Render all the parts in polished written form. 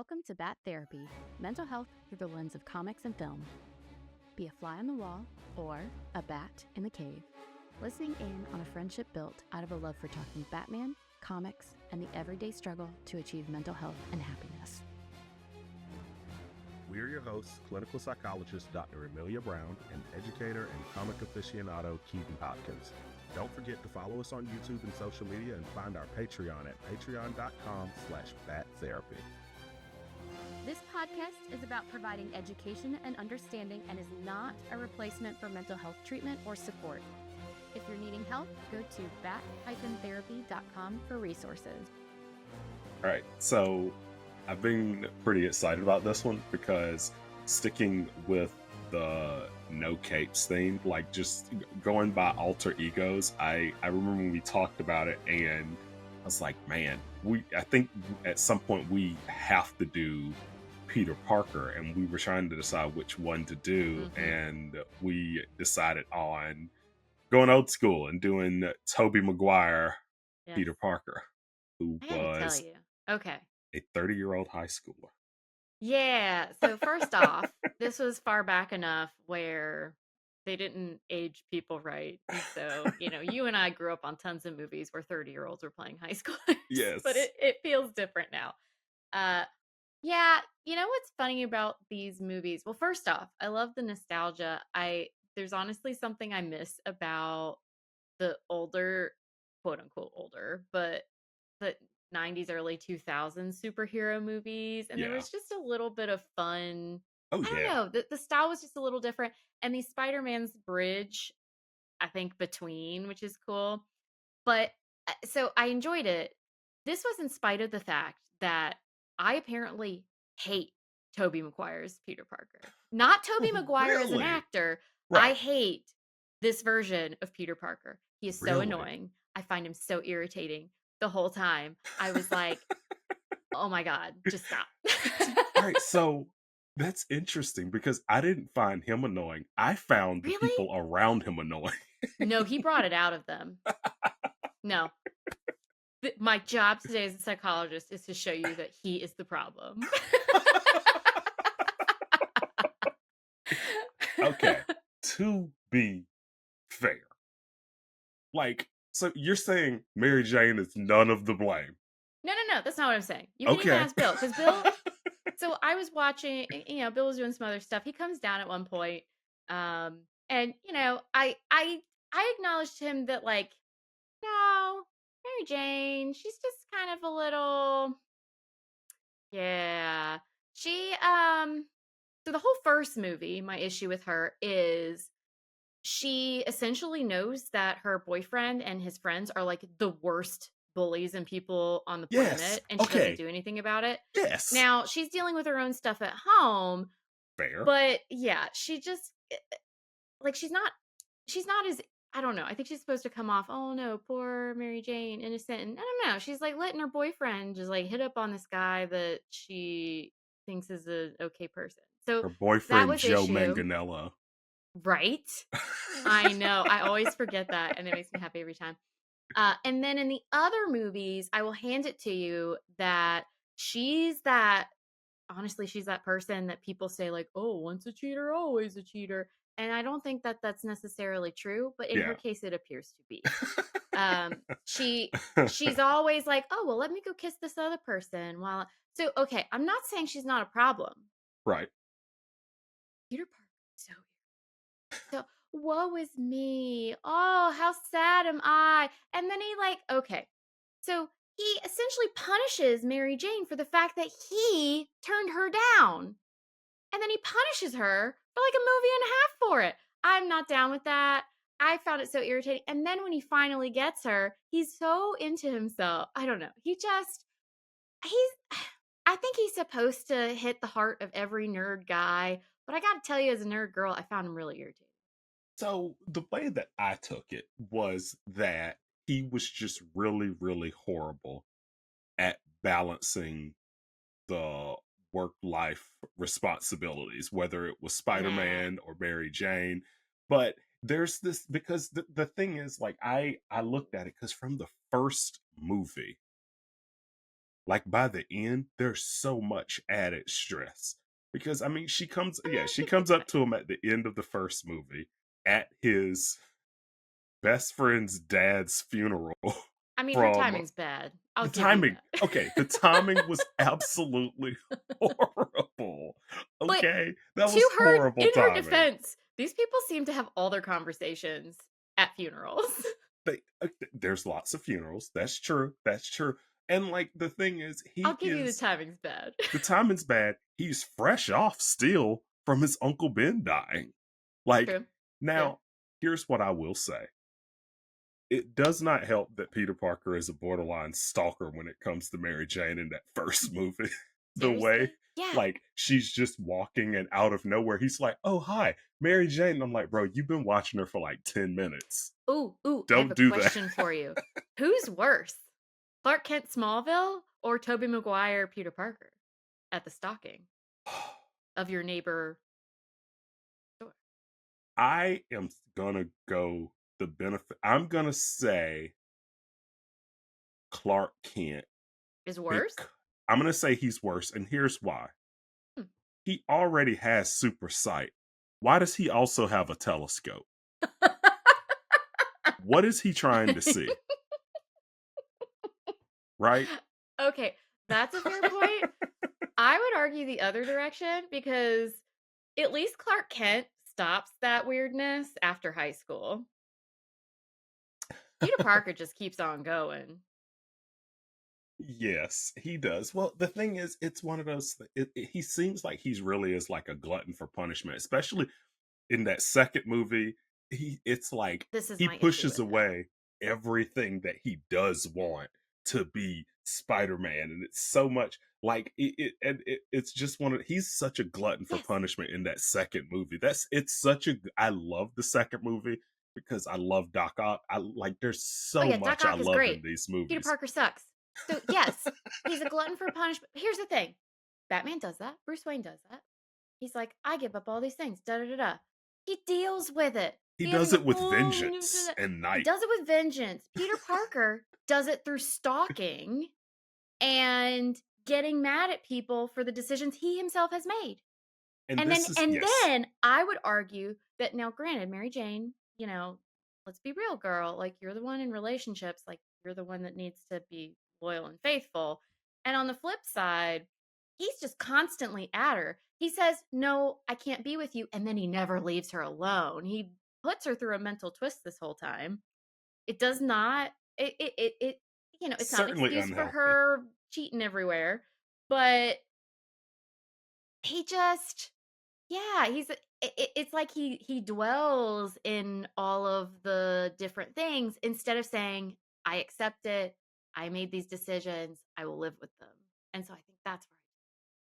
Welcome to Bat Therapy, mental health through the lens of comics and film. Be a fly on the wall or a bat in the cave, listening in on a friendship built out of a love for talking Batman, comics, and the everyday struggle to achieve mental health and happiness. We're your hosts, clinical psychologist Dr. Amelia Brown and educator and comic aficionado Keaton Hopkins. Don't forget to follow us on YouTube and social media and find our Patreon at patreon.com/battherapy. This podcast is about providing education and understanding and is not a replacement for mental health treatment or support. If you're needing help, go to bat-therapy.com for resources. All right, so I've been pretty excited about this one because sticking with the no capes theme, like just going by alter egos, I remember when we talked about it and I was like, man, I think at some point we have to do Peter Parker, and we were trying to decide which one to do, and we decided on going old school and doing Tobey Maguire, yes. Peter Parker, who was a 30-year-old high schooler. Yeah, so first off, this was far back enough where they didn't age people right. And so, you and I grew up on tons of movies where 30-year-olds were playing high schoolers. Yes. But it feels different now. Yeah, what's funny about these movies? Well, first off, I love the nostalgia. There's honestly something I miss about the older, quote unquote older, but the 90s, early 2000s superhero movies. And there was just a little bit of fun. I don't know. The style was just a little different. And the Spider-Man's bridge, I think, between, which is cool. But so I enjoyed it. This was in spite of the fact that I apparently hate Tobey Maguire's Peter Parker. Not Tobey Maguire as an actor. Right. I hate this version of Peter Parker. He is so annoying. I find him so irritating the whole time. I was like, oh my God, just stop. All right, so that's interesting because I didn't find him annoying. I found the people around him annoying. No, he brought it out of them. No. My job today as a psychologist is to show you that he is the problem. Okay, to be fair. So you're saying Mary Jane is none of the blame? No, that's not what I'm saying. You can even ask Bill, because Bill... So I was watching, Bill was doing some other stuff. He comes down at one point, and, I acknowledged to him that, no, Mary Jane, she's just kind of a little, she, so the whole first movie, my issue with her is she essentially knows that her boyfriend and his friends are the worst bullies and people on the planet, and she doesn't do anything about it. Yes. Now, she's dealing with her own stuff at home. Fair. But yeah, she just she's not as, I don't know. I think she's supposed to come off, oh no, poor Mary Jane, innocent. And I don't know. She's letting her boyfriend just hit up on this guy that she thinks is a okay person. So her boyfriend, Joe Manganiello. Right? I know. I always forget that, and it makes me happy every time. And then in the other movies, I will hand it to you that she's that person that people say oh, once a cheater, always a cheater. And I don't think that that's necessarily true, but in her case, it appears to be. She's always oh, well, let me go kiss this other person. So, okay, I'm not saying she's not a problem. Right. Peter Parker, so woe is me. Oh, how sad am I? And then he okay. So he essentially punishes Mary Jane for the fact that he turned her down. And then he punishes her for a movie and a half for it. I'm not down with that. I found it so irritating. And then when he finally gets her, he's so into himself. I don't know. I think he's supposed to hit the heart of every nerd guy. But I got to tell you, as a nerd girl, I found him really irritating. So the way that I took it was that he was just really, really horrible at balancing the work-life responsibilities, whether it was Spider-Man or Mary Jane. But there's this, because the thing is, I looked at it because from the first movie, like by the end, there's so much added stress. Because I mean, she Give me comes up time. to him at the end of the first movie at his best friend's dad's funeral I mean, her from timing's bad. I'll the give you timing. that. Okay, the timing was absolutely horrible. But Okay, that to was her horrible in her timing. defense, these people seem to have all their conversations at funerals. There's lots of funerals. That's true. That's true. And like the thing is, I'll give you the timing's bad. the timing's bad. He's fresh off still from his Uncle Ben dying. Like, True. Yeah. now, here's what I will say. It does not help that Peter Parker is a borderline stalker when it comes to Mary Jane in that first movie. The way, Seriously? Yeah. like, she's just walking and out of nowhere, he's like, oh, hi, Mary Jane. And I'm like, bro, you've been watching her for like 10 minutes. Ooh, I have Don't a do that. question for you. Who's worse? Clark Kent Smallville or Tobey Maguire Peter Parker at the stalking of your neighbor store? I am gonna go the benefit. I'm gonna say Clark Kent. Is worse? Bec- I'm gonna say he's worse, and here's why. Hmm. He already has super sight. Why does he also have a telescope? What is he trying to see? Right? Okay, that's a fair point. I would argue the other direction because at least Clark Kent stops that weirdness after high school. Peter Parker just keeps on going. Yes, he does. Well, the thing is, it's one of those. He seems like he's really is like a glutton for punishment, especially in that second movie. It's like This is he my issue pushes with it. away everything that he does want to be Spider-Man, and it's so much like it's just one of he's such a glutton for Yes. punishment in that second movie. It's such a I love the second movie because I love Doc Ock. I like there's Oh so yeah, Doc much I Ock is love in great. these Peter movies. Parker sucks. So yes, he's a glutton for punishment. Here's the thing. Batman does that. Bruce Wayne does that. He's like, I give up all these things. Da da da da. He deals with it. He He does doesn't go, it with oh, I'm gonna do vengeance that. and He Night. does it with vengeance. Peter Parker does it through stalking and getting mad at people for the decisions he himself has made. And And then this is and yes. then I would argue that now granted, Mary Jane, let's be real, girl. Like you're the one in relationships, like you're the one that needs to be loyal and faithful. And on the flip side, he's just constantly at her. He says, "No, I can't be with you," and then he never leaves her alone. He puts her through a mental twist this whole time. It does not it it's not an Certainly excuse for unhealthy. her cheating everywhere, but he just yeah, it's like he dwells in all of the different things instead of saying, "I accept it. I made these decisions. I will live with them." And so I think that's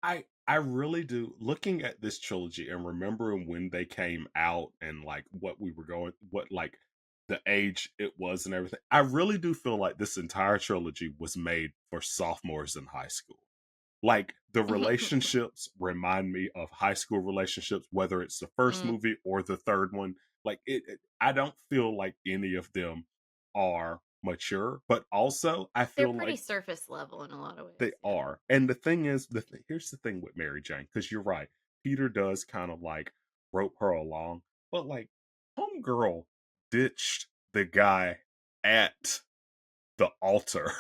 right. I really do. Looking at this trilogy and remembering when they came out and like what we were going, what like the age it was and everything. I really do feel like this entire trilogy was made for sophomores in high school. Like the relationships remind me of high school relationships, whether it's the first Mm, movie or the third one. Like I don't feel like any of them are mature, but also I they're feel pretty like surface level in a lot of they ways, yeah. are. And the thing is, here's the thing with Mary Jane, because you're right. Peter does kind of like rope her along, but like Homegirl ditched the guy at the altar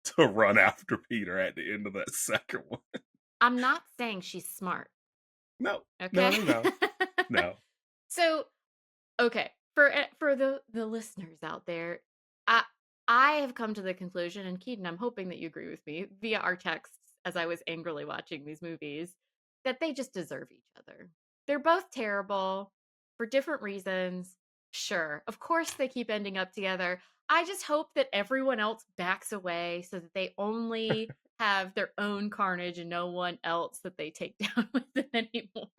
to run after Peter at the end of that second one. I'm not saying she's smart, No, no, okay? no, no, no. So, okay, for the listeners out there, I I have come to the conclusion, and Keaton, I'm hoping that you agree with me via our texts as I was angrily watching these movies, that they just deserve each other. They're both terrible for different reasons. Sure, of course they keep ending up together. I just hope that everyone else backs away so that they only have their own carnage and no one else that they take down with them anymore.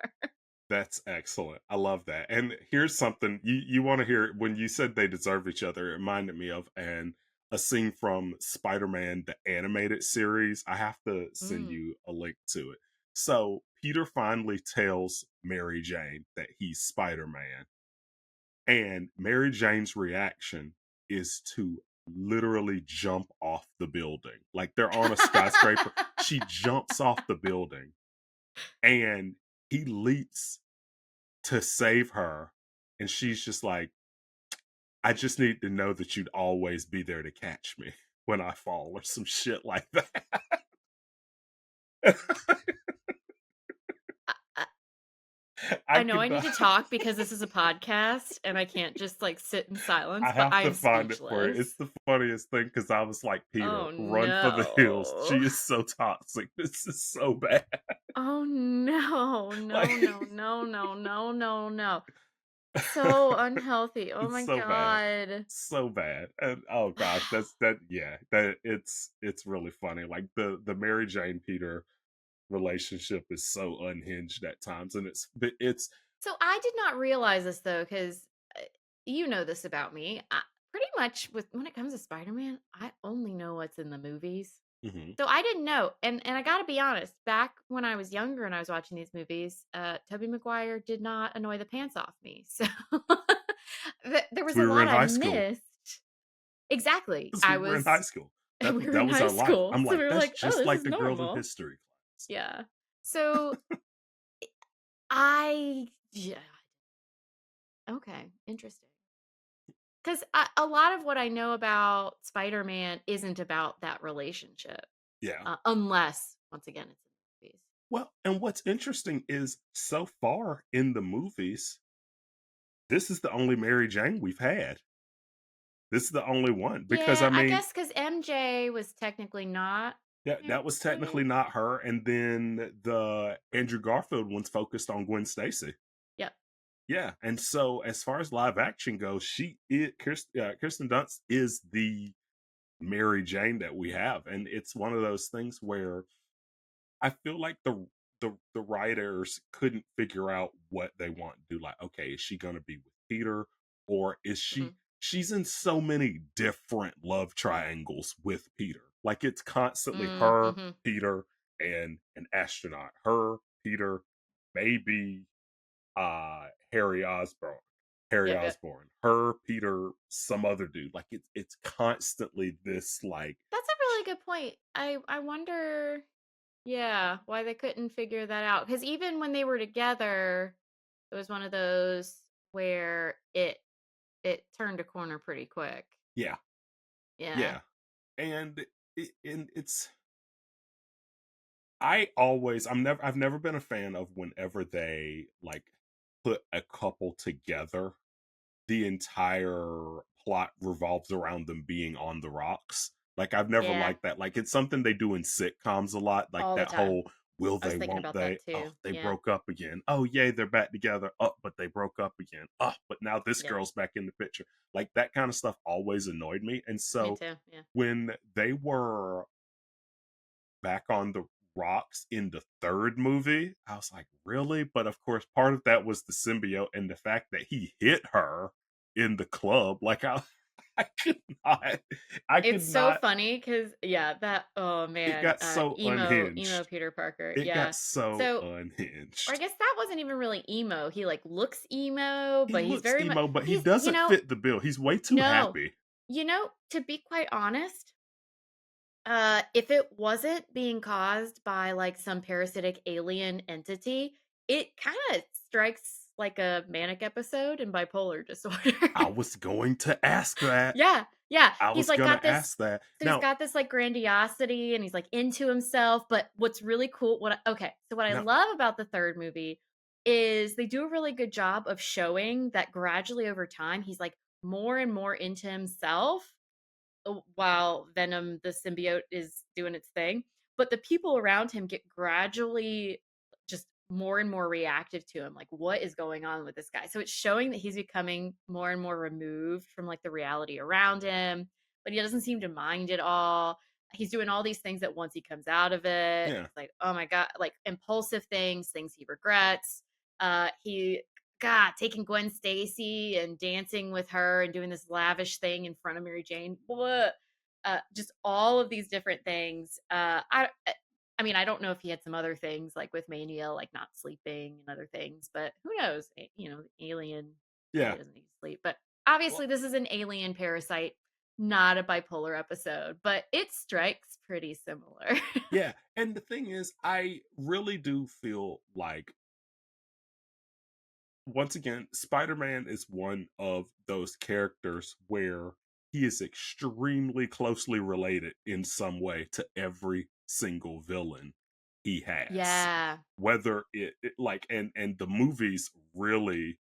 That's excellent. I love that. And here's something you want to hear when you said they deserve each other. It reminded me of a scene from Spider-Man the animated series. I have to send Mm. you a link to it. So Peter finally tells Mary Jane that he's Spider-Man, and Mary Jane's reaction is to literally jump off the building. Like they're on a skyscraper. She jumps off the building and he leaps to save her. And she's just like, I just need to know that you'd always be there to catch me when I fall or some shit like that. I I I know I could need not. to talk because this is a podcast and I can't just like sit in I silence, but have I to am find it for you. speechless. It's the funniest thing because I was like, Peter, Oh run for the hills. She no. is so toxic. This is so bad. Oh no. Like, No, no, no, no, no, no, no. So unhealthy. Oh it's my so bad. god. So bad. And oh gosh, that's that yeah, that it's really funny. Like the Mary Jane Peter relationship is so unhinged at times and it's So I did not realize this though, because you know this about me. Pretty much with when it comes to Spider-Man, I only know what's in the movies. mhm. So I didn't know, and I gotta be honest. Back when I was younger and I was watching these movies, Tobey Maguire did not annoy the pants off me. So there was We a were lot in I high school. missed. Exactly. 'Cause we I were in high was. school. We That were that in was high our life. school, I'm so like, we were that's like, "Oh, just this like is the girl in normal." history class. Yeah. So I yeah. Okay, interesting. Because a lot of what I know about Spider-Man isn't about that relationship, Yeah. unless, once again, it's in the movies. Well, and what's interesting is so far in the movies, this is the only Mary Jane we've had. This is the only one because Yeah, I I mean, guess because MJ was technically not that was technically married. not her, and then the Andrew Garfield one's focused on Gwen Stacy. Yep. Yeah, and so as far as live action goes, Kirsten Dunst is the Mary Jane that we have, and it's one of those things where I feel like the writers couldn't figure out what they want to do. Like, okay, is she gonna be with Peter, or is Hmm. she's in so many different love triangles with Peter. Like it's constantly her, Mm-hmm. Peter, and an astronaut. Her, Peter, maybe Harry Osborn. Harry Yep. Yep. Osborn. Her, Peter, some other dude. Like it's constantly this like That's a really good point. I wonder, yeah, why they couldn't figure that out. Because even when they were together, it was one of those where it turned a corner pretty quick. yeah, Yeah. yeah. And it's I've never been a fan of whenever they like put a couple together, the entire plot revolves around them being on the rocks. Like I've never Yeah. liked that. Like it's something they do in sitcoms a lot, like All the that time. whole will I was they, thinking won't about that they? Oh, too. they Yeah. broke up again. Oh yay, they're back together. Oh, but they broke up again. Oh, but now this Yeah. girl's back in the picture. Like that kind of stuff always annoyed me. And Me so too. Yeah. when they were back on the rocks in the third movie, I was like, really? But of course, part of that was the symbiote and the fact that he hit her in the club. Like I could not, I It's could so not. funny because yeah, that oh It man, got so emo unhinged. Peter Parker. It got Yeah. so So or I unhinged. guess that wasn't even really emo. He like looks emo, He but he's looks very much emo, but he he's doesn't fit the bill. He's way too no. happy. To be quite honest, if it wasn't being caused by like some parasitic alien entity, it kind of strikes like a manic episode in bipolar disorder. I was going to ask that. Yeah, yeah. I He's was like gonna got this ask that. so he's Now, got this like grandiosity and he's like into himself, but what's really cool okay, so what I now, love about the third movie is they do a really good job of showing that gradually over time he's like more and more into himself while Venom the symbiote is doing its thing, but the people around him get gradually just more and more reactive to him. Like, what is going on with this guy? So it's showing that he's becoming more and more removed from like the reality around him, but he doesn't seem to mind at all. He's doing all these things that once he comes out of it, yeah, it's like, oh my God, like impulsive things he regrets. He God, taking Gwen Stacy and dancing with her and doing this lavish thing in front of Mary Jane. What? Just all of these different things. I mean, I don't know if he had some other things like with mania, like not sleeping and other things, but who knows? You know, alien yeah. probably doesn't need to sleep. But Well, obviously, this is an alien parasite. not a bipolar episode, but it strikes pretty similar. Yeah, and the thing is, I really do feel like, once again, Spider-Man is one of those characters where he is extremely closely related in some way to every single villain he has. Yeah. Whether it like, and the movies really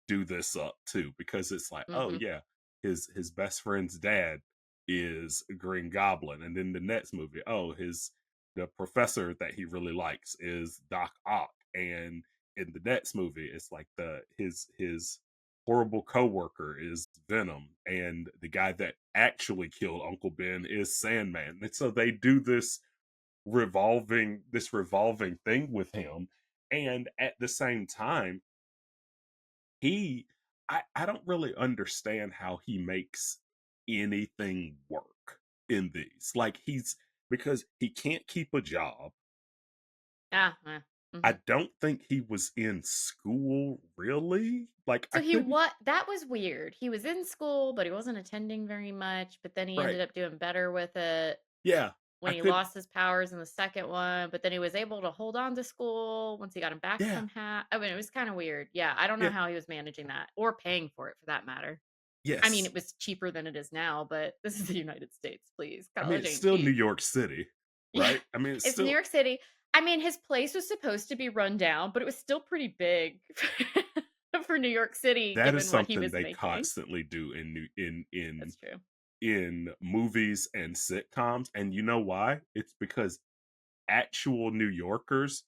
do this up too, because it's like, oh Mhm. yeah, his best friend's dad is Green Goblin, and then the next movie, oh, his the professor that he really likes is Doc Ock, and in the next movie, it's like his horrible coworker is Venom, and the guy that actually killed Uncle Ben is Sandman, and so they do this revolving thing with him, and at the same time he I don't really understand how he makes anything work in these. Like, he's because he can't keep a job. Ah, mhm. I don't think he was in school really. Like, I So couldn't. that was weird. He was in school, but he wasn't attending very much, but then he Right. ended up doing better with it Yeah. when I he could. lost his powers in the second one, but then he was able to hold on to school once he got him back Yeah. somehow. I mean, it was kind of weird. Yeah, I don't know Yeah. how he was managing that or paying for it for that matter. I mean, Yes. it was cheaper than it is now, but this is the United States, please. I mean, College it's ain't still New cheap. York City, Yeah, right? I mean, it's it's New still York City. I mean, his place was supposed to be run down, but it was still pretty big for New York City that is given what he something was they making. constantly do in new That's true. in movies and sitcoms, and you know why? It's because actual New Yorkers,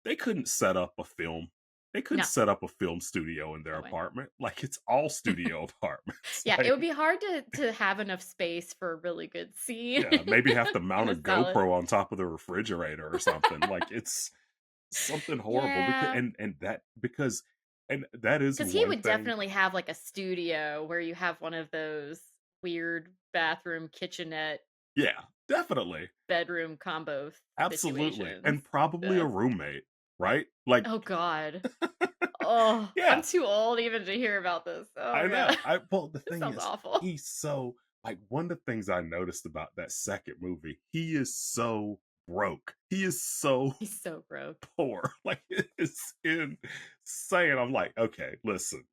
they couldn't set up a film. They couldn't No, set up a film studio in their no way. apartment. Like, it's all studio apartments. Yeah, it Like, would be hard to have enough space for a really good scene yeah, maybe have to and mount a a solid. GoPro on top of the refrigerator or something. Like, it's something horrible, because Yeah, and that is because he one would thing. definitely have like a studio where you have one of those weird bathroom kitchenette Yeah, definitely. bedroom combo Absolutely. situations. And probably a Yeah. roommate, right? Like, Oh God. Oh, I'm yeah, too old even to hear about this. Oh I God. know. Well, the This thing sounds is, awful. he's so, like, one of the things I noticed about that second movie, he is so broke. He is so He's so broke. poor. Like, it's insane. I'm like, okay, listen,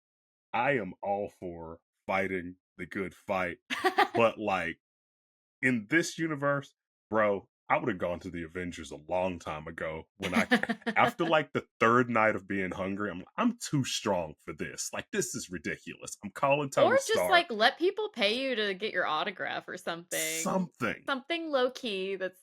I am all for fighting the good fight, but like, in this universe, bro, I would have gone to the Avengers a long time ago. When I After like the third night of being hungry, I'm too strong for this. Like, this is ridiculous. I'm calling Or Tony just Stark. like let people pay you to get your autograph or something. Something. Something low key that's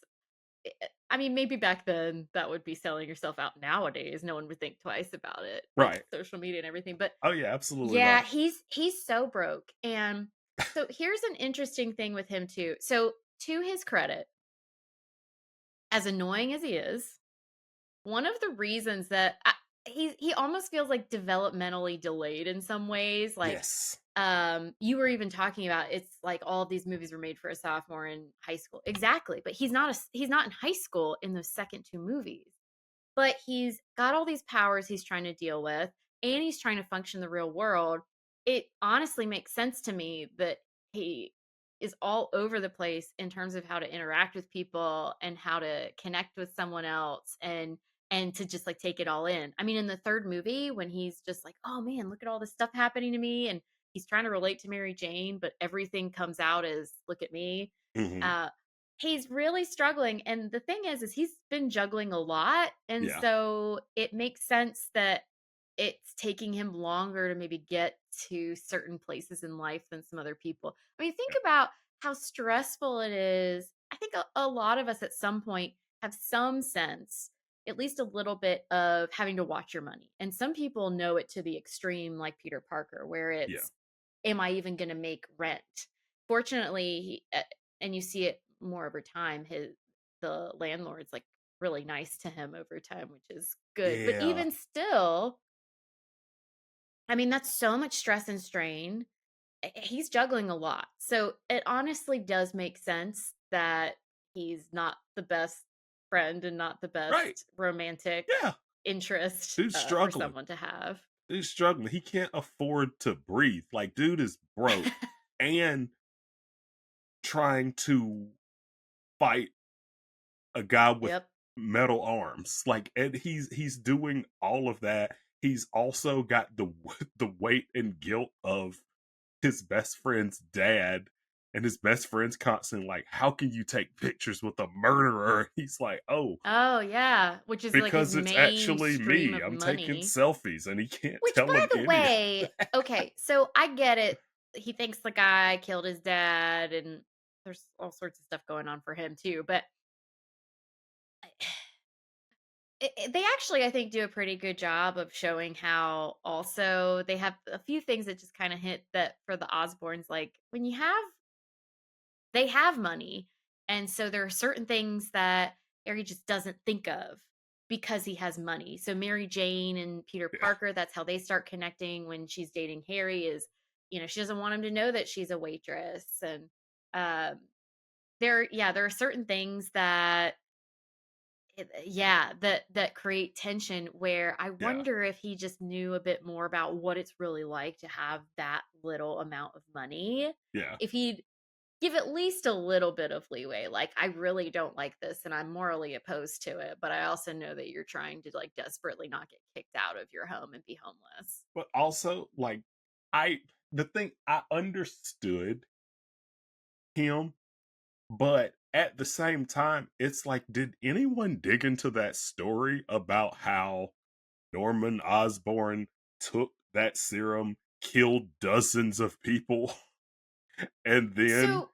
I mean, maybe back then that would be selling yourself out. Nowadays, no one would think twice about it with Right. social media and everything. But Oh yeah, absolutely yeah, not. he's so broke. And so here's an interesting thing with him too. So to his credit, as annoying as he is, one of the reasons that he almost feels like developmentally delayed in some ways, like Yes. you were even talking about it's like all of these movies were made for a sophomore in high school. Exactly, but he's not in high school in those second two movies. But he's got all these powers he's trying to deal with, and he's trying to function in the real world. It honestly makes sense to me that he is all over the place in terms of how to interact with people and how to connect with someone else and to just like take it all in. I mean, in the third movie, when he's just like, oh man, look at all this stuff happening to me. And he's trying to relate to Mary Jane, but everything comes out as look at me. Hmm. Uh, he's really struggling, and the thing is he's been juggling a lot, and Yeah. so it makes sense that it's taking him longer to maybe get to certain places in life than some other people. I mean, think Yeah. about how stressful it is. I think a lot of us at some point have some sense, at least a little bit, of having to watch your money, and some people know it to the extreme like Peter Parker, where Yeah. it's am I even going to make rent? Fortunately, and you see it more over time, the landlord's like really nice to him over time, which is good. But Yeah. even still, I mean, that's so much stress and strain. He's juggling a lot. So it honestly does make sense that he's not the best friend and not the Right. best romantic Yeah. interest Dude's for struggling. someone to have. Dude's struggling. He can't afford to breathe. Like, dude is broke. And trying to fight a guy with Yep. metal arms. Like, and he's doing all of that. He's also got the the weight and guilt of his best friend's dad, and his best friend's constantly like, how can you take pictures with a murderer? He's like, oh, Oh, yeah, which is, like, his because it's main actually stream me. of I'm taking money. selfies, and he can't Which, tell by him the any of way, that. okay, so I get it. He thinks the guy killed his dad, and there's all sorts of stuff going on for him too, but they actually, I think, do a pretty good job of showing how also they have a few things that just kinda hit that for the Osbournes, like, when you have they have money, and so there are certain things that Harry just doesn't think of because he has money. So Mary Jane and Peter Yeah, Parker, that's how they start connecting when she's dating Harry is, she doesn't want him to know that she's a waitress and um there are certain things that that create tension where I yeah, wonder if he just knew a bit more about what it's really like to have that little amount of money. yeah. If he'd give at least a little bit of leeway. Like, I really don't like this and I'm morally opposed to it, but I also know that you're trying to like desperately not get kicked out of your home and be homeless. But also, like, I the thing I understood him, but at the same time, it's like, did anyone dig into that story about how Norman Osborn took that serum, killed dozens of people, and then So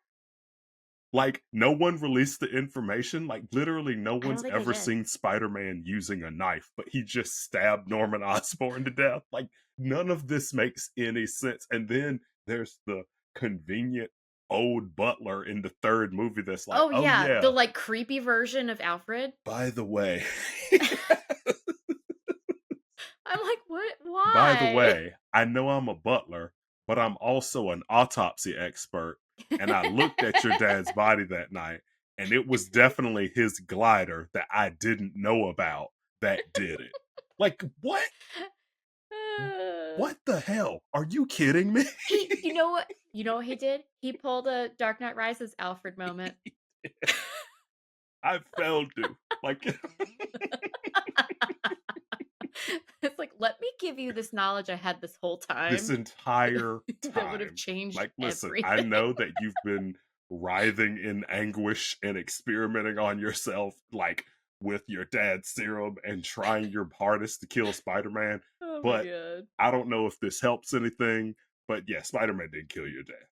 like no one released the information? Like literally no I don't one's think they ever did. seen Spider-Man using a knife, but he just stabbed Norman Osborn to death. Like none of this makes any sense. And then there's the convenient old butler in the third movie that's like, Oh "Oh yeah, the yeah, like creepy version of Alfred. by the way, I'm like, what? by the Why? way, I know I'm a butler, but I'm also an autopsy expert, and I looked at your dad's body that night, and it was definitely his glider that I didn't know about that did it." Like, what? Uh, What the hell? Are you kidding me? you know what? You know what he did? He pulled a Dark Knight Rises Alfred moment. I failed to. Like, It's like, let me give you this knowledge I had this whole this time entire that would have time. changed Like, listen, I everything. know that you've been writhing in anguish and experimenting on yourself, like with your dad's serum and trying your hardest to kill Spider Man. Oh my But god. I don't know if this helps anything. But yeah, Spider Man did kill your dad.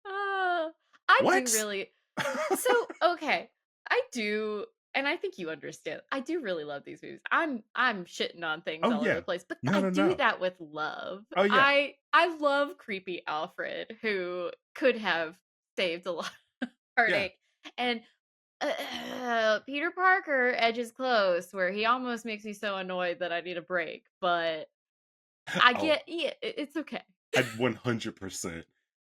Uh, I do What? really so okay. I do and I think you understand. I do really love these movies. I'm shitting on things Oh, all over yeah. the place, but No, I no, do no. that with love. Oh, yeah. I love creepy Alfred who could have saved a lot of Yeah. heartache. And Peter Parker edges close where he almost makes me so annoyed that I need a break, but I Oh, get yeah, it's okay. I'd 100%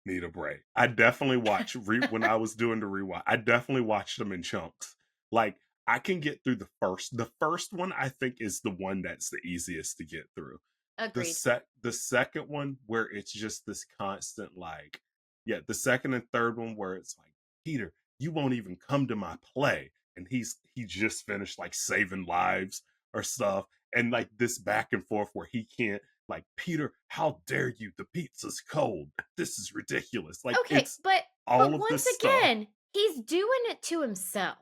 need a break. I definitely watch when I was doing the rewatch. I definitely watched them in chunks. Like I can get through the first. The first one I think is the one that's the easiest to get through. Agreed. The second one where it's just this constant like, yeah, the second and third one where it's like, Peter, you won't even come to my play, and he just finished like saving lives or stuff, and like this back and forth where he can't, like, Peter, how dare you? The pizza's cold. This is ridiculous. Like Okay, it's but all of once this stuff. again, he's doing it to himself.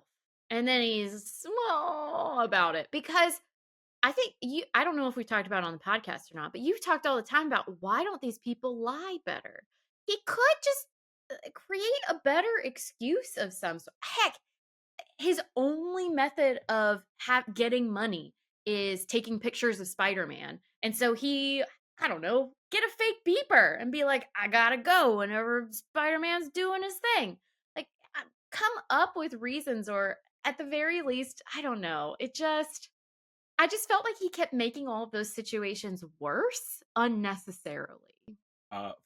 And then he's small about it because I don't know if we talked about it on the podcast or not, but you've talked all the time about why don't these people lie better? He could just create a better excuse of some sort. Heck, his only method of getting money is taking pictures of Spider-Man. And so he, I don't know, get a fake beeper and be like, I gotta go whenever Spider-Man's doing his thing. Like, come up with reasons, or at the very least, I don't know. I just felt like he kept making all of those situations worse unnecessarily.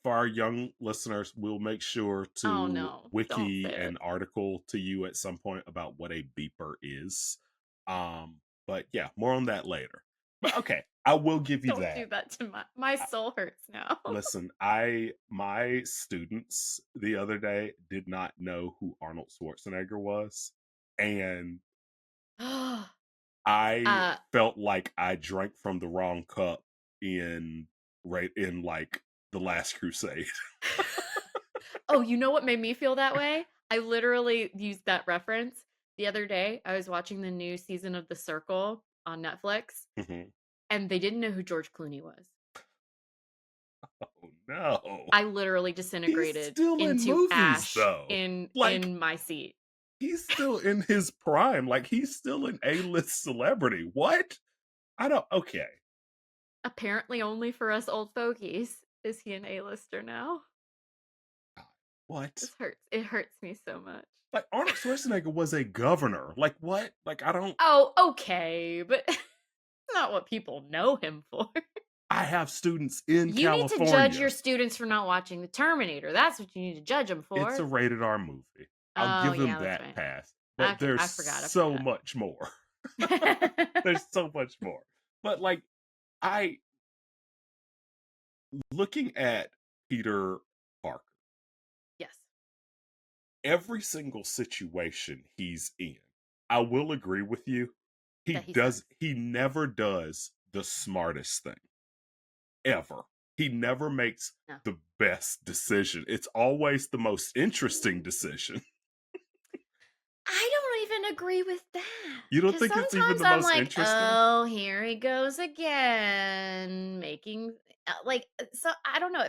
For our young listeners, we'll make sure Oh to no, don't wiki say an it. article to you at some point about what a beeper is. But yeah, more on that later. But okay, I will give you Don't do that. that to my I- soul hurts now. Listen, my students the other day did not know who Arnold Schwarzenegger was, and I uh felt like I drank from the wrong cup in right in like the Last Crusade. Oh, you know what made me feel that way? I literally used that reference the other day. I was watching the new season of The Circle on Netflix, Mhm. and they didn't know who George Clooney was. Oh no. I literally He's disintegrated still in into movies ash though. in Like my seat. he's still in his prime. Like he's still an A-list celebrity. What? I don't okay. Apparently only for us old fogies is he an A-lister now. God, what? This hurts. It hurts me so much. Like Arnold Schwarzenegger was a governor. Like what? Like I don't Oh, okay, but not what people know him for. I have students in You need to judge your California. students for not watching The Terminator. That's what you need to judge them It's a for. rated R movie. I'll Oh, give him yeah, that's that right. pass. But Okay, there's I forgot. I so forgot. much more. There's so much more. But like I looking at Peter Parker, Yes, every single situation he's in, I will agree with you. that he sucks. He never does the smartest thing ever. He never makes No. the best decision. It's always the most interesting decision. I don't even agree with that. You don't Because think it's even sometimes the I'm most like, interesting? oh, here he goes again, making so I don't know.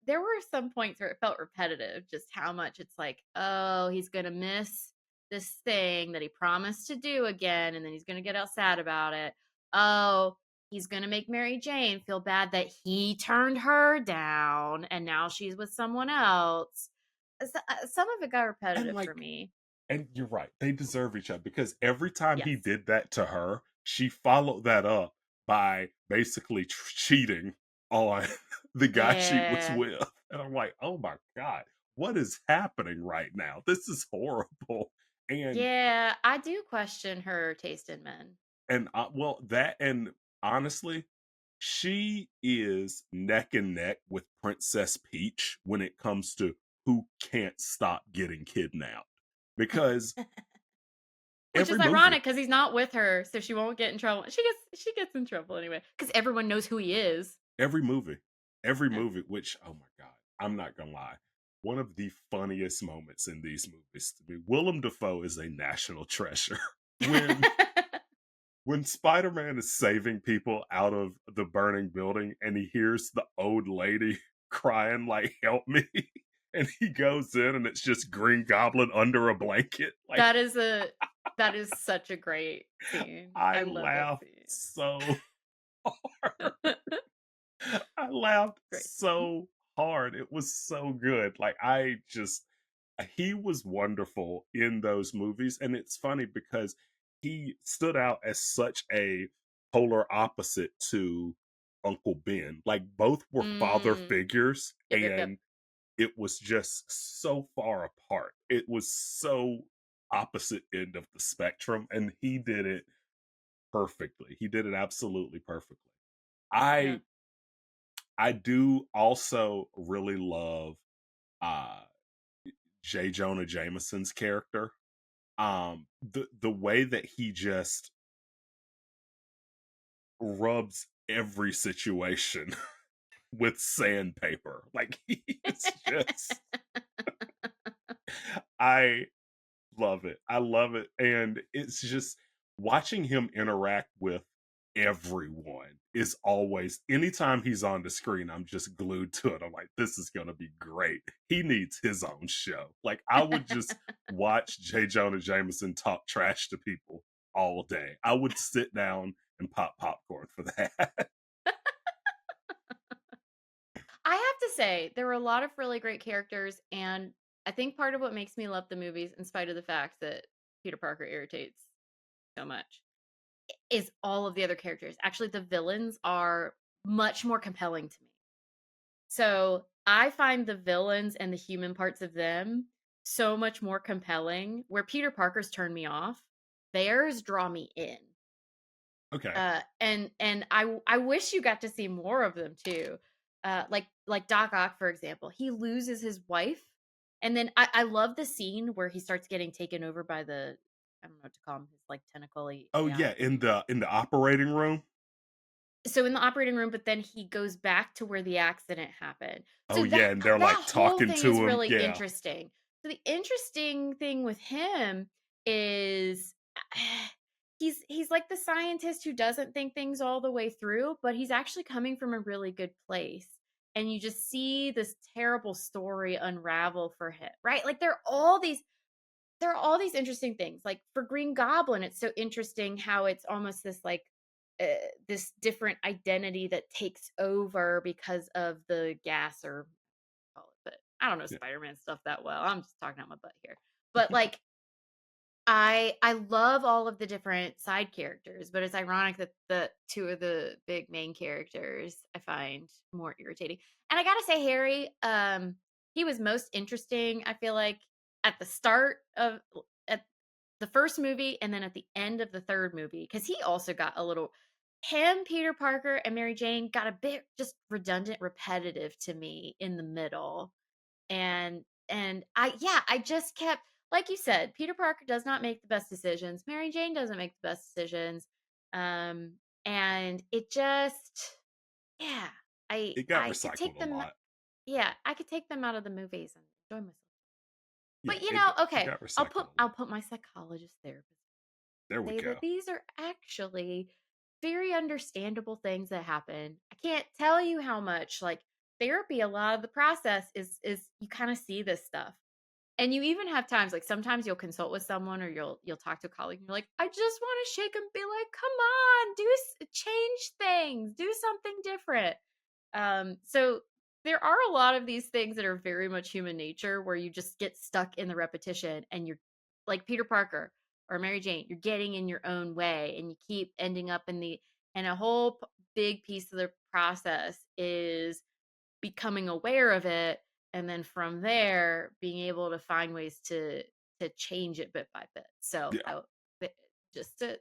There were some points where it felt repetitive, just how much it's like, oh, he's gonna miss this thing that he promised to do again, and then he's gonna get all sad about it. Oh, he's gonna make Mary Jane feel bad that he turned her down and now she's with someone else. Some of it got And repetitive for like me. and you're right. They deserve each other because every time he Yes. did that to her, she followed that up by basically cheating on the guy she was Yeah. with. And I'm like, "Oh my god, what is happening right now? This is horrible." And Yeah, I do question her taste in men. well, that and honestly, she is neck and neck with Princess Peach when it comes to who can't stop getting kidnapped. Because Which is every movie ironic because he's not with her, so she won't get in trouble. She gets in trouble anyway because everyone knows who he is. every movie, every Yeah. movie, which, oh my God, I'm not gonna lie. One of the funniest moments in these movies to me, Willem Dafoe is a national treasure. when when Spider-Man is saving people out of the burning building and he hears the old lady crying like help me and he goes in and it's just Green Goblin under a blanket. Like that is a that is such a great scene. I I love that laughed scene. so hard. I laughed Great. so hard. It was so good. Like I just he was wonderful in those movies and it's funny because he stood out as such a polar opposite to Uncle Ben. Like both were father Mm. figures Yep, yep, yep. and it was just so far apart. It was so opposite end of the spectrum and he did it perfectly. He did it absolutely perfectly. Yeah. I I do also really love uh J. Jonah Jameson's character. The way that he just rubs every situation with sandpaper. Like he's just I love it. I love it. And it's just watching him interact with everyone is always anytime he's on the screen, I'm just glued to it. I'm like, this is gonna be great. He needs his own show. Like I would just watch J. Jonah Jameson talk trash to people all day. I would sit down and pop popcorn for that. I have to say, there were a lot of really great characters, and I think part of what makes me love the movies, in spite of the fact that Peter Parker irritates so much, is all of the other characters. Actually, the villains are much more compelling to me. So I find the villains and the human parts of them so much more compelling. Where Peter Parker's turn me off, theirs draw me in. Okay. And I wish you got to see more of them too. Like Doc Ock, for example, he loses his wife, and then I love the scene where he starts getting taken over by the, I don't know what to call him, his like tentacle Oh AI yeah, thing. in the operating room. So in the operating room, but then he goes back to where the accident happened. Oh So yeah, and they're like that whole talking thing is to him. really Yeah. interesting. So the interesting thing with him is he's like the scientist who doesn't think things all the way through, but he's actually coming from a really good place. And you just see this terrible story unravel for him, right? Like there are all these interesting things. Like for Green Goblin, it's so interesting how it's almost this like uh, this different identity that takes over because of the gas or call it. But I don't know Yeah. Spider-Man stuff that well. I'm just talking out my butt here. But like I love all of the different side characters, but it's ironic that the two of the big main characters I find more irritating. And I gotta say, Harry, he was most interesting, I feel like, at the start of at the first movie and then at the end of the third movie, because he also got a little him, Peter Parker, and Mary Jane got a bit just redundant, repetitive to me in the middle. And I just kept, like you said, Peter Parker does not make the best decisions. Mary Jane doesn't make the best decisions. Um and it just, yeah, It got I could recycled take a them, lot. yeah, I could take them out of the movies and enjoy myself. Yeah, But you know, it okay, got recycled a I'll lot. put my psychologist therapist There we say that go. these are actually very understandable things that happen. I can't tell you how much like therapy, a lot of the process is you kind of see this stuff. And you even have times like sometimes you'll consult with someone or you'll talk to a colleague and you're like, I just want to shake and be like, come on, change things, do something different. So there are a lot of these things that are very much human nature where you just get stuck in the repetition and you're like Peter Parker or Mary Jane, you're getting in your own way and you keep ending up in the, and a whole big piece of the process is becoming aware of it, and then from there being able to find ways to change it bit by bit. So Yeah. just to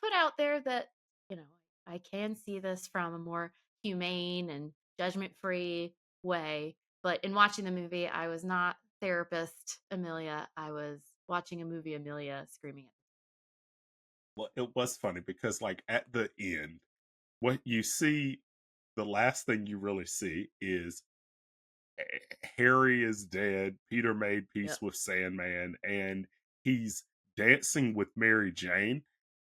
put out there that, you know, I can see this from a more humane and judgment free way. But in watching the movie, I was not therapist Amelia, I was watching a movie Amelia screaming Well, it was funny because like at the end, what you see, the last thing you really see is Harry is dead. Peter made at. peace Yep. with Sandman, and he's dancing with Mary Jane.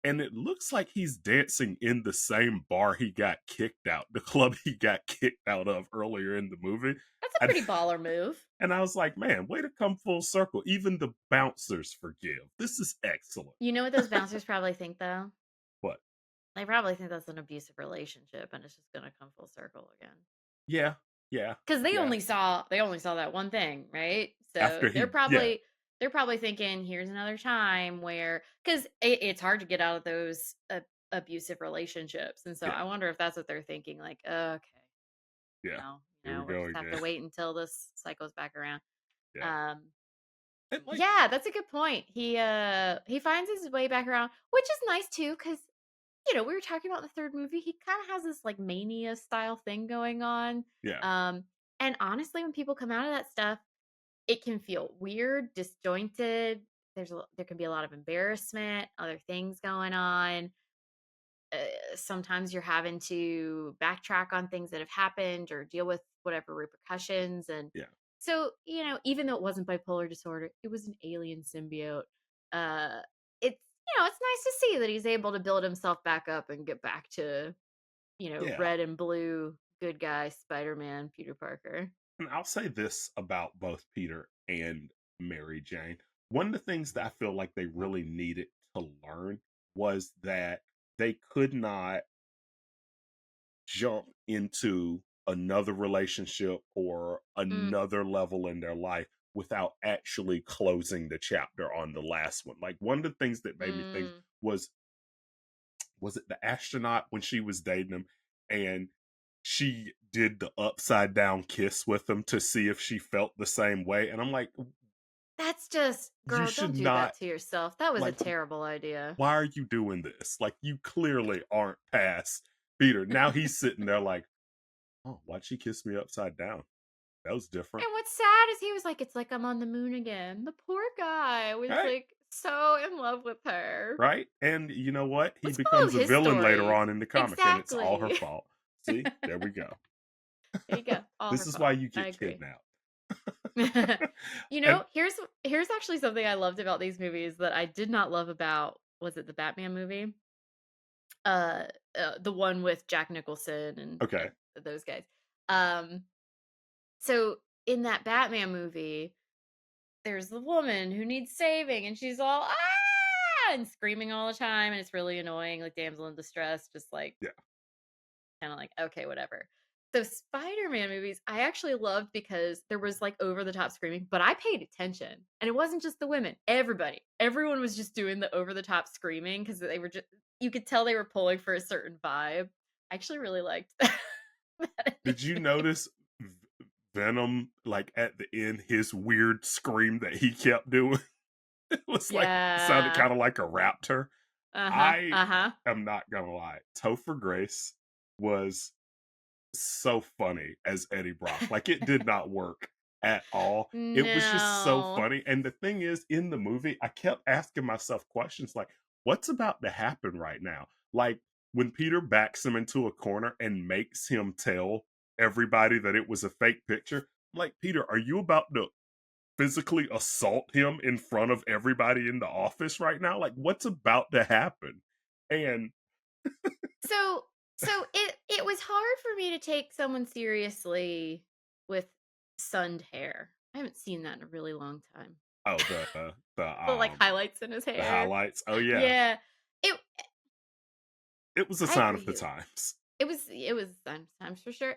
And it looks like he's dancing in the same bar he got kicked out, the club he got kicked out of earlier in the movie. That's a And, pretty baller move. and I was like, man, way to come full circle. Even the bouncers forgive. This is excellent. You know what those bouncers probably think though? What? They probably think that's an abusive relationship and it's just gonna come full circle again. Yeah, yeah, Because yeah. they only saw that one thing, right? So After yeah, they're probably thinking, here's another time where, because it's hard to get out of those abusive relationships, and so yeah, I wonder if that's what they're thinking. Like, okay, yeah. Here we we'll go just have to again. wait until this cycles back around. Yeah. Um, And like, yeah, that's a good point. He finds his way back around, which is nice too, because we were talking about the third movie. He kind of has this like mania style thing going on. yeah, Um, and honestly, when people come out of that stuff, it can feel weird, disjointed. There can be a lot of embarrassment, other things going on. Sometimes you're having to backtrack on things that have happened or deal with whatever repercussions. And yeah. so, even though it wasn't bipolar disorder, it was an alien symbiote. Uh, it's it's nice to see that he's able to build himself back up and get back to Yeah. red and blue good guy Spider-Man Peter Parker. And I'll say this about both Peter and Mary Jane. One of the things that I feel like they really needed to learn was that they could not jump into another relationship or Mm, another level in their life without actually closing the chapter on the last one. Like one of the things that made me think mm. was it the astronaut when she was dating him and she did the upside down kiss with him to see if she felt the same way. And I'm like, That's just You girl, should don't do that not, to yourself. That was a like, terrible idea. why are you doing this? Like, you clearly aren't past Peter. Now he's sitting there like, oh, why'd she kiss me upside down? That was different. And what's sad is he was like, "It's like I'm on the moon again." The poor guy was, Right? like, so in love with her. Right? And you know what? He Let's follow becomes a his villain later story. on in the comic, and it's all her Exactly. fault. See? There we go. There you go. All her This is why fault. you I get agree. kidnapped. You And know, here's actually something I loved about these movies that I did not love about was it the Batman movie? Uh, the one with Jack Nicholson and okay. those guys. Um, so in that Batman movie, there's the woman who needs saving, and she's all ah and screaming all the time, and it's really annoying, like damsel in distress, just like Yeah. kind of like okay, whatever. So Spider-Man movies, I actually loved because there was like over the top screaming, but I paid attention, and it wasn't just the women. Everyone was just doing the over the top screaming because they were just you could tell they were pulling for a certain vibe. I actually really liked that, that in Did these you movies. notice Venom, like at the end, his weird scream that he kept doing? It was like, sounded Yeah. kind of like a raptor. Uh huh. I Uh huh. am not gonna lie. Topher Grace was so funny as Eddie Brock. Like, it did not work at all. It was just so No. funny. And the thing is, in the movie, I kept asking myself questions like, what's about to happen right now? Like, when Peter backs him into a corner and makes him tell everybody that it was a fake picture, I'm like, Peter, are you about to physically assault him in front of everybody in the office right now? Like, what's about to happen? And So it was hard for me to take someone seriously with sunned hair. I haven't seen that in a really long time. oh, the The like highlights in his the hair. highlights. Oh yeah, Yeah. It it was a I sign agree of the he times. it was sometimes for sure.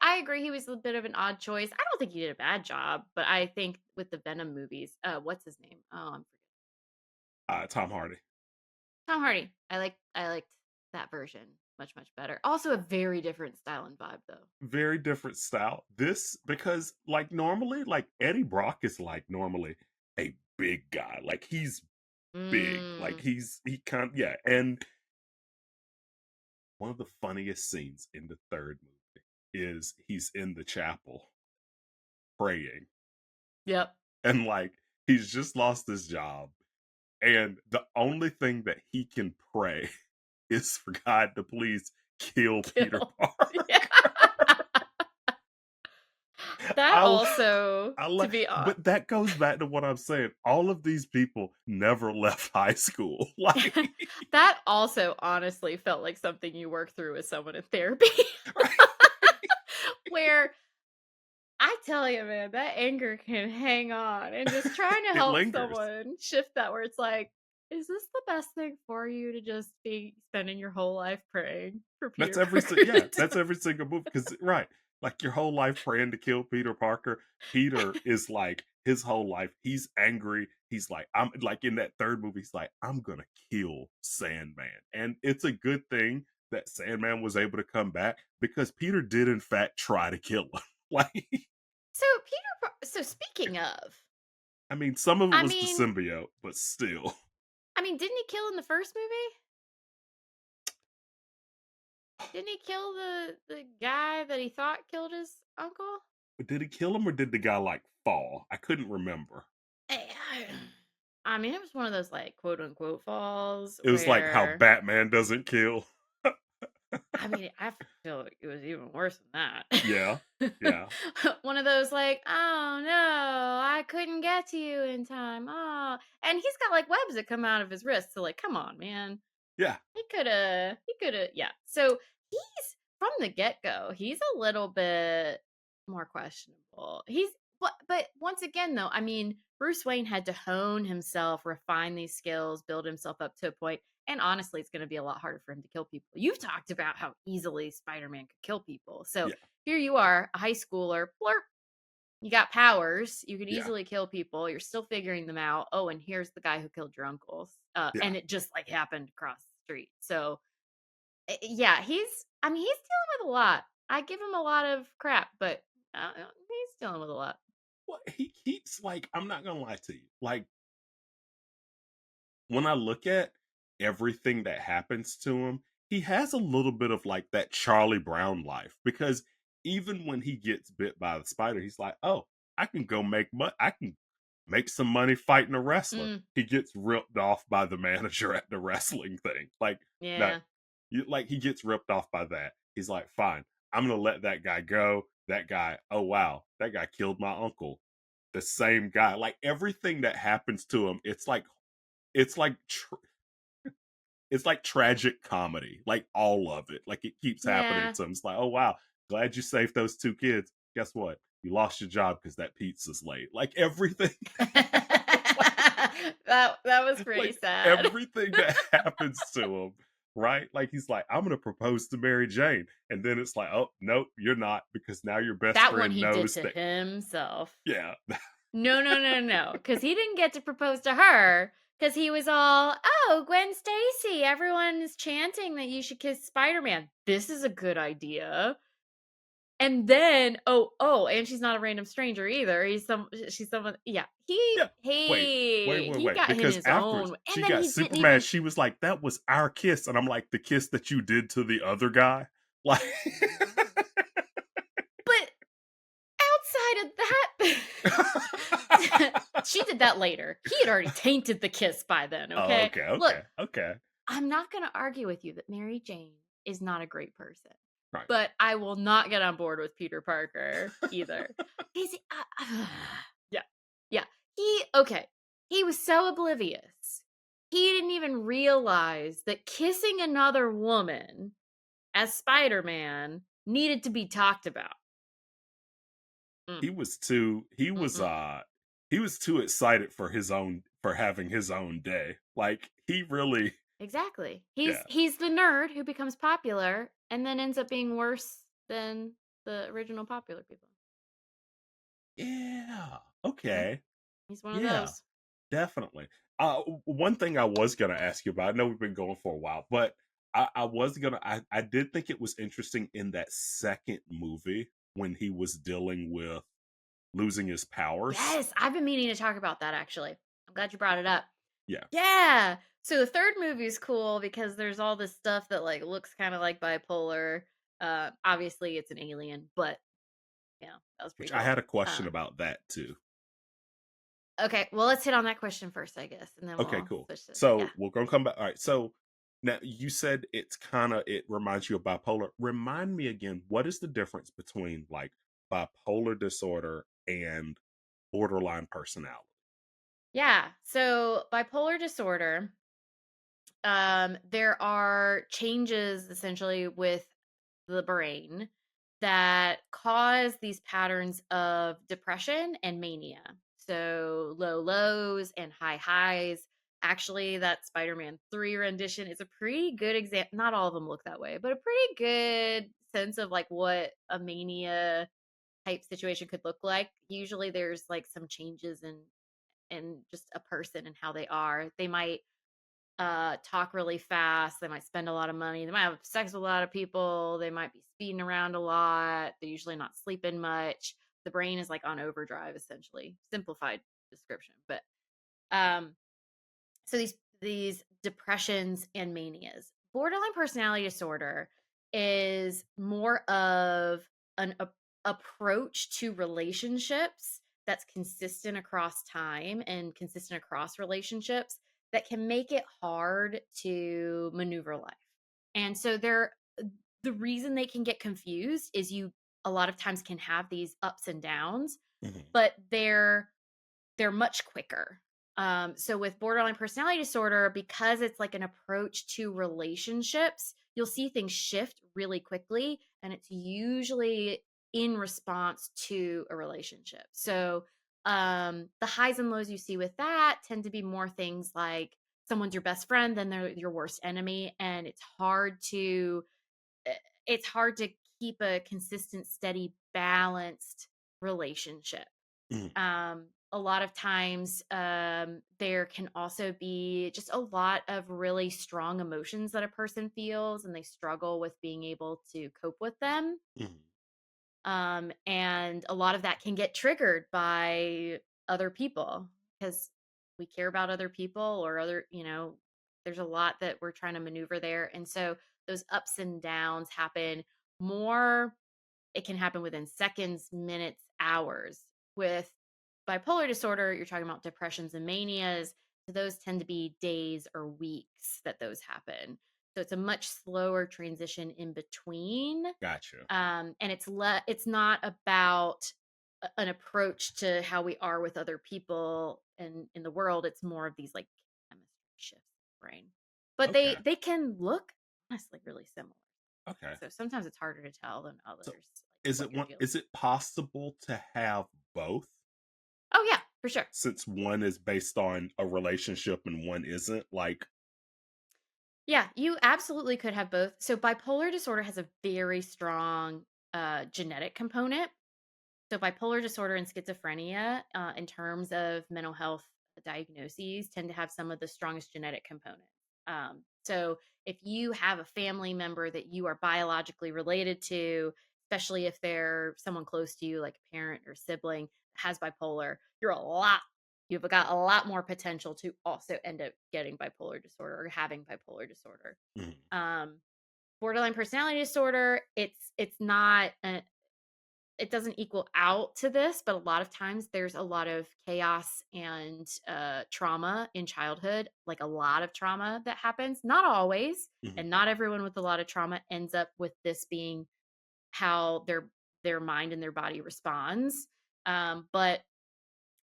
I agree he was a bit of an odd choice. I don't think he did a bad job, but I think with the Venom movies, what's his name? Oh, I'm forgetting. Tom Hardy, Tom Hardy. I liked that version much better. Also a very different style and vibe though. very different style. This because like normally, like Eddie Brock is like normally a big guy. Like he's big. Like Mm. he kind yeah. And one of the funniest scenes in the third movie is he's in the chapel praying, Yep. and like he's just lost his job, and the only thing that he can pray is for God to please kill Peter Kill. Parker. Yeah. That I also, I to love, be on but that goes back to what I'm saying. All of these people never left high school. Like, that also honestly felt like something you work through with someone in therapy. right? Where I tell you, man, that anger can hang on and just trying to It help lingers. someone shift that where it's like, is this the best thing for you to just be spending your whole life praying for That's Peter Parker to do? that's every single movie. Because right, like your whole life praying to kill Peter Parker. Peter is like his whole life. He's angry. He's like I'm like in that third movie. He's like I'm gonna kill Sandman, and it's a good thing that Sandman was able to come back because Peter did in fact try to kill him. Like, So speaking of, I mean, some of it I was the mean, symbiote, but still. didn't he kill in the first movie? Didn't he kill the guy that he thought killed his uncle? Did he kill him or did the guy like fall? I couldn't remember. I mean, it was one of those like quote unquote falls It was like how where Batman doesn't kill. I mean, I feel like it was even worse than Yeah. that. Yeah. One of those like, oh no, I couldn't get to you in time. Oh, and he's got like webs that come out of his wrists. So like, come on, man. Yeah. He could have, yeah. So he's from the get go, he's a little bit more questionable. But once again, though, I mean, Bruce Wayne had to hone himself, refine these skills, build himself up to a point. And honestly, it's going to be a lot harder for him to kill people. You've talked about how easily Spider Man could kill people. So Yeah. here you are, a high schooler, blurp, you got powers. You could Yeah. easily kill people. You're still figuring them out. Oh, and here's the guy who killed your uncles. Yeah. And it just like happened across the street. So yeah, he's dealing with a lot. I give him a lot of crap, but he's dealing with a lot. What he keeps like, I'm not gonna lie to you. Like when I look at everything that happens to him, he has a little bit of like that Charlie Brown life because even when he gets bit by the spider, he's like, "Oh, I can go make money. I can make some money fighting a wrestler." Mm, He gets ripped off by the manager at the wrestling thing. Like, no, yeah. like he gets ripped off by that. He's like, "Fine, I'm gonna let that guy go." That guy, oh wow, that guy killed my uncle. The same guy. Like everything that happens to him, it's like it's like tragic comedy, like all of it. Like it keeps happening Yeah. to him. It's like, oh wow, glad you saved those two kids. Guess what? You lost your job because that pizza's late. Like everything, like, That was pretty like sad. everything that happens to him, right? Like he's like, I'm gonna propose to Mary Jane, and then it's like, oh nope, you're not because now your best That one friend he did knows to that. himself. Yeah, No, no, no, no, because he didn't get to propose to her because he was all, "Oh, Gwen Stacy, everyone is chanting that you should kiss Spider-Man. This is a good idea." And then, and she's not a random stranger either. She's someone, yeah. He yeah. Wait, he he got in because his afterwards own, and she then got he didn't super mad. even. She was like, "That was our kiss," and I'm like, "The kiss that you did to the other guy." Like, But outside of that, she did that later. He had already tainted the kiss by then. oh, Okay, okay, look, okay, okay. I'm not going to argue with you that Mary Jane is not a great person, Right. but I will not get on board with Peter Parker either. He's yeah, yeah. Okay. He was so oblivious. He didn't even realize that kissing another woman as Spider-Man needed to be talked about. Mm, He was too. mm-mm. He was too excited for his own for having his own day. Like he really. Exactly. Yeah. He's the nerd who becomes popular and then ends up being worse than the original popular people. Yeah. Yeah, Okay. he's one of Yeah. those. Definitely. One thing I was gonna ask you about. I know we've been going for a while, but I was gonna. I did think it was interesting in that second movie when he was dealing with losing his powers. Yes, I've been meaning to talk about that actually. I'm glad you brought it up. Yeah, Yeah. So the third movie is cool because there's all this stuff that like looks kind of like bipolar. Obviously it's an alien, but yeah, that was which pretty I cool. had a question about that too. Okay, well let's hit on that question first, I guess, and then Okay, we'll cool. switch to yeah. So we're gonna come back. All right. So now you said it's kind of it reminds you of bipolar. Remind me again, what is the difference between like bipolar disorder and borderline personality? Yeah. So bipolar disorder, there are changes essentially with the brain that cause these patterns of depression and mania. So low lows and high highs. Actually, that Spider-Man 3 rendition is a pretty good example. Not all of them look that way, but a pretty good sense of like what a mania type situation could look like. Usually there's like some changes in just a person and how they are. They might talk really fast. They might spend a lot of money. They might have sex with a lot of people. They might be speeding around a lot. They're usually not sleeping much. The brain is like on overdrive, essentially. Simplified description. But um, so these depressions and manias. Borderline personality disorder is more of an approach to relationships that's consistent across time and consistent across relationships that can make it hard to maneuver life. And so the reason they can get confused is you a lot of times can have these ups and downs, Mhm. but they're much quicker. So with borderline personality disorder, because it's like an approach to relationships, you'll see things shift really quickly, and it's usually in response to a relationship. So the highs and lows you see with that tend to be more things like someone's your best friend, then they're your worst enemy, and eh, it's hard to keep a consistent, steady, balanced relationship. Mhm. A lot of times, there can also be just a lot of really strong emotions that a person feels, and they struggle with being able to cope with them. Mhm. And a lot of that can get triggered by other people because we care about other people or other, there's a lot that we're trying to maneuver there. And so those ups and downs happen more, it can happen within seconds, minutes, hours. With bipolar disorder, you're talking about depressions and manias. So those tend to be days or weeks that those happen. So it's a much slower transition in between. Gotcha. And it's not about an approach to how we are with other people and in the world. It's more of these like chemistry shifts in the brain. But Okay. they can look honestly really similar. Okay. So sometimes it's harder to tell than others, So like what you're dealing is it possible to have both with. Oh yeah, for sure. since one is based on a relationship and one isn't? Like, Yeah, you absolutely could have both. So bipolar disorder has a very strong genetic component. So bipolar disorder and schizophrenia, in terms of mental health diagnoses, tend to have some of the strongest genetic components. So if you have a family member that you are biologically related to, especially if they're someone close to you, like a parent or sibling that has bipolar, you've got a lot more potential to also end up getting bipolar disorder or having bipolar disorder. mhm, Um, Borderline personality disorder, it's not it doesn't equal out to this, but a lot of times there's a lot of chaos and trauma in childhood, like a lot of trauma that happens. Not always, mhm, and not everyone with a lot of trauma ends up with this being how their mind and their body responds. But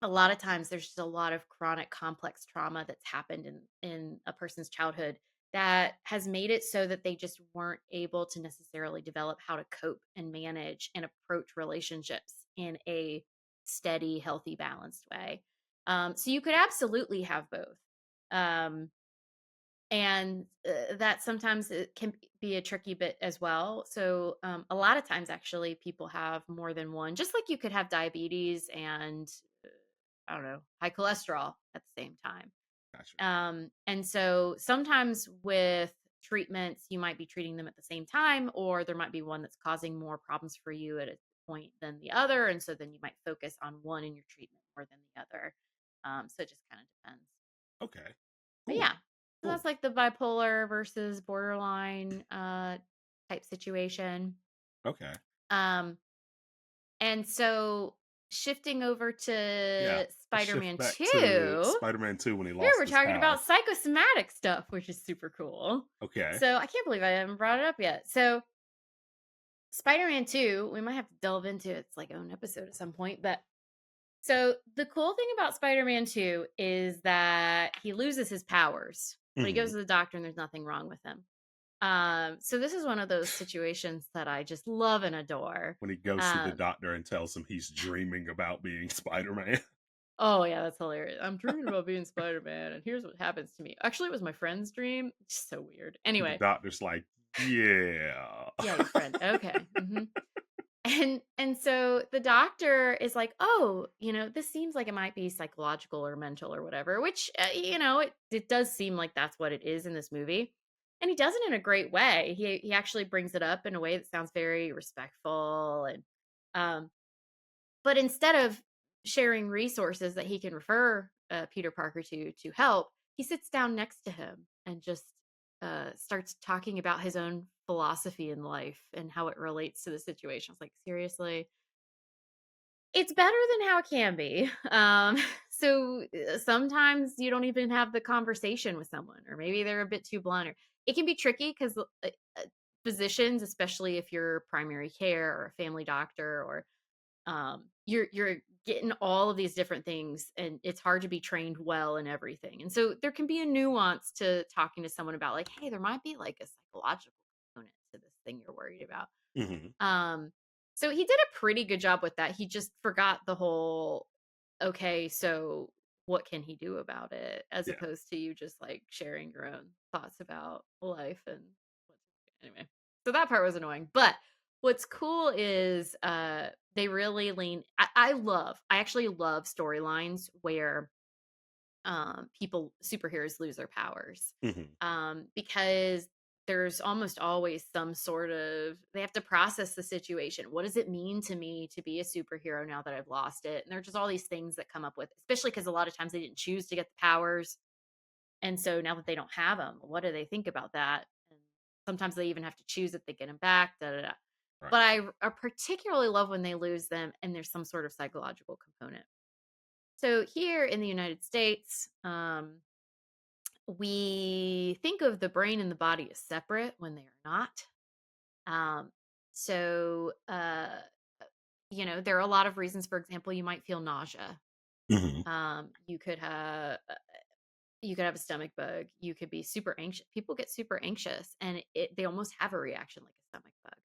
a lot of times there's just a lot of chronic complex trauma that's happened in a person's childhood that has made it so that they just weren't able to necessarily develop how to cope and manage and approach relationships in a steady, healthy, balanced way. So you could absolutely have both. Um, and that sometimes it can be a tricky bit as well. So a lot of times actually people have more than one, just like you could have diabetes and I don't know, high cholesterol at the same time. gotcha. And so sometimes with treatments, you might be treating them at the same time, or there might be one that's causing more problems for you at a point than the other. And so then you might focus on one in your treatment more than the other. So it just kind of depends. Okay. But Cool. yeah, so Cool. that's like the bipolar versus borderline type situation. Okay. Um, and so shifting over Yeah. to Let's shift Spider-Man back to 2, Spider-Man 2 when he here lost we're his talking power. about psychosomatic stuff, which is super cool. Okay. So I can't believe I haven't brought it up yet. So Spider-Man 2, we might have to delve into its like own episode at some point, but so the cool thing about Spider-Man 2 is that he loses his powers, but he goes Mhm. to the doctor and there's nothing wrong with him. So this is one of those situations that I just love and adore. When he goes to the Um, doctor and tells him he's dreaming about being Spider-Man. oh yeah, that's hilarious. I'm dreaming about being Spider-Man, and here's what happens to me. Actually, it was my friend's dream. It's so weird. And the Anyway, doctor's like, yeah. yeah, your friend. Okay. And so the doctor is like, "Oh, this seems like it might be psychological or mental or whatever," which it does seem like that's what it is in this movie. And he does it in a great way. He actually brings it up in a way that sounds very respectful and um but instead of sharing resources that he can refer Peter Parker to help, he sits down next to him and just starts talking about his own philosophy in life and how it relates to the situation. It's like, seriously, it's better than how it can be. So sometimes you don't even have the conversation with someone, or maybe they're a bit too blunt. Or it can be tricky because physicians, especially if you're primary care or a family doctor, or you're getting all of these different things, and it's hard to be trained well in everything. And so there can be a nuance to talking to someone about like, hey, there might be like a psychological component to this thing you're worried about. Mhm. um so he did a pretty good job with that. He just forgot the whole, okay, so what can he do about it, as Yeah. opposed to you just like sharing your own thoughts about life and anyway. So that part was annoying. But what's cool is they really lean I actually love storylines where superheroes lose their powers. Mhm. Because there's almost always some sort of they have to process the situation. What does it mean to me to be a superhero now that I've lost it? And there's just all these things that come up with, especially because a lot of times they didn't choose to get the powers. And so now that they don't have them, what do they think about that? And sometimes they even have to choose if they get them back. Da, da, da. Right. But I particularly love when they lose them and there's some sort of psychological component. So here in the United States, we think of the brain and the body as separate when they are not. Um, so, there are a lot of reasons. For example, you might feel nausea. Hmm. You could have a stomach bug. You could be super anxious. People get super anxious, and they almost have a reaction like a stomach bug.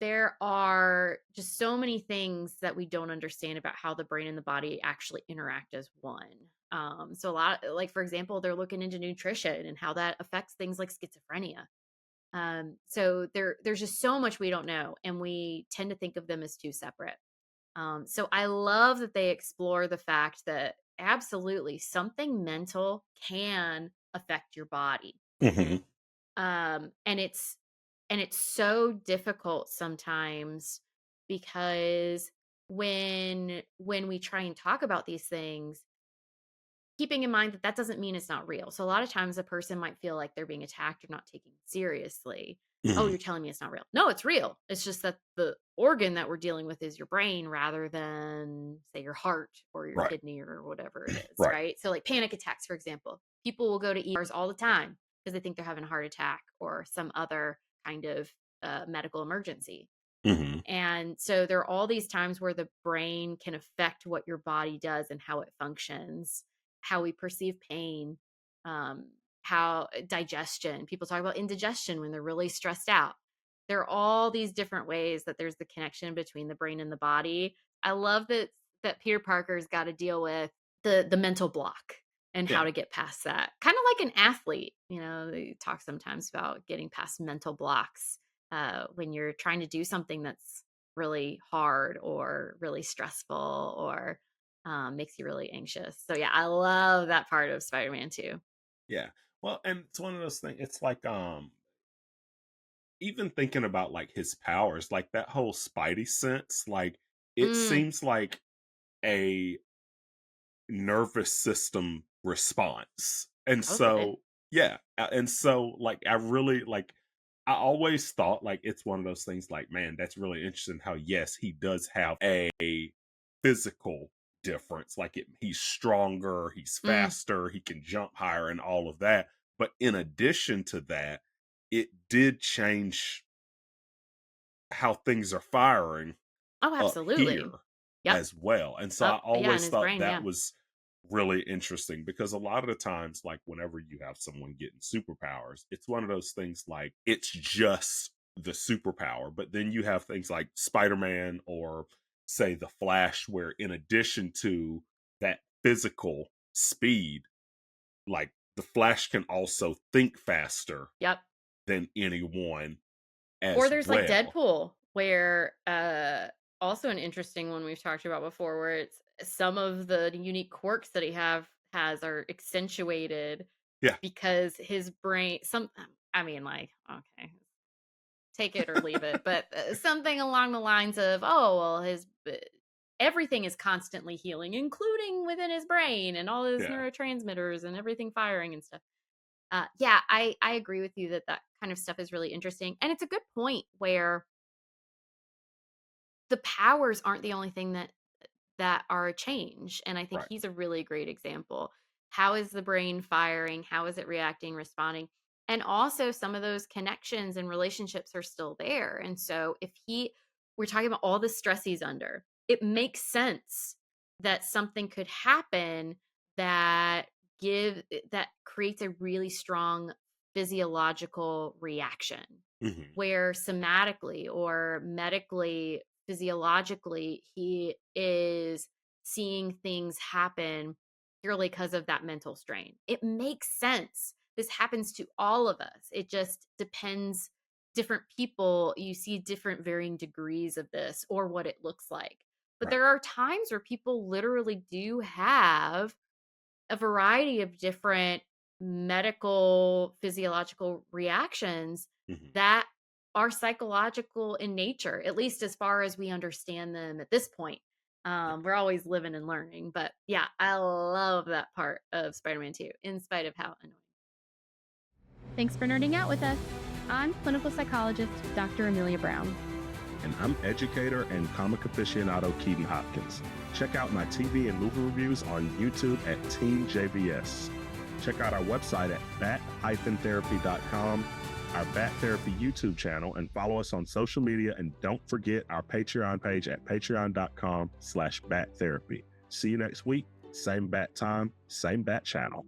There are just so many things that we don't understand about how the brain and the body actually interact as one. So a lot, like for example, they're looking into nutrition and how that affects things like schizophrenia. So there's just so much we don't know, and we tend to think of them as two separate. So I love that they explore the fact that absolutely something mental can affect your body. Hmm. And it's so difficult sometimes because when we try and talk about these things, keeping in mind that that doesn't mean it's not real. So a lot of times a person might feel like they're being attacked or not taken seriously. Oh, Hmm. you're telling me it's not real. No, it's real. It's just that the organ that we're dealing with is your brain rather than, say, your heart or your Right. kidney or whatever it is, Right. right? So, like panic attacks, for example, people will go to ERs all the time because they think they're having a heart attack or some other kind of medical emergency. Hmm. And so there are all these times where the brain can affect what your body does and how it functions, how we perceive pain, um, how digestion. People talk about indigestion when they're really stressed out. There are all these different ways that there's the connection between the brain and the body. I love that Peter Parker's got to deal with the mental block and how Yeah. to get past that. Kind of like an athlete, they talk sometimes about getting past mental blocks when you're trying to do something that's really hard or really stressful or makes you really anxious. So yeah, I love that part of Spider-Man too. Yeah. Well, and it's one of those things. It's like even thinking about like his powers, like that whole Spidey sense, like it Mm, seems like a nervous system response. And totally. so, yeah, and so like I really like I always thought like it's one of those things like, man, that's really interesting how yes, he does have a physical difference. Like he's stronger, he's Mm. faster, he can jump higher and all of that. But in addition to that, it did change how things are firing Oh, up here absolutely. Yep. as well. And so I Up. Yeah, in always his thought brain. that Yeah. was really interesting because a lot of the times, like whenever you have someone getting superpowers, it's one of those things like it's just the superpower. But then you have things like Spider Man or say the Flash, where in addition to that physical speed, like the Flash can also think faster Yep. than anyone Or as there's like well. Deadpool, where also an interesting one we've talked about before, where it's some of the unique quirks that he have has are accentuated Yeah. because his brain some I mean like okay, take it or leave it, but something along the lines of, oh, well, everything is constantly healing, including within his brain and all his Yeah. neurotransmitters and everything firing and stuff. Yeah, I agree with you that that kind of stuff is really interesting, and it's a good point where the powers aren't the only thing that are a change. And I think Right. he's a really great example. How is the brain firing? How is it reacting, responding? And also, some of those connections and relationships are still there. And so, we're talking about all the stress he's under, it makes sense that something could happen that that creates a really strong physiological reaction Hmm. where somatically or medically, physiologically, he is seeing things happen purely because of that mental strain. It makes sense. This happens to all of us. It just depends. Different people, you see different varying degrees of this or what it looks like. But Right. there are times where people literally do have a variety of different medical physiological reactions Mhm. that are psychological in nature, at least as far as we understand them at this point. We're always living and learning, but yeah, I love that part of Spider-Man 2, in spite of how annoying. Thanks for nerding out with us. I'm clinical psychologist Dr. Amelia Brown. And I'm educator and comic aficionado Keaton Hopkins. Check out my TV and movie reviews on YouTube at Team JVS. Check out our website at bat-therapy.com, our Bat Therapy YouTube channel, and follow us on social media. And don't forget our Patreon page at patreon.com/battherapy. See you next week. Same bat time, same bat channel.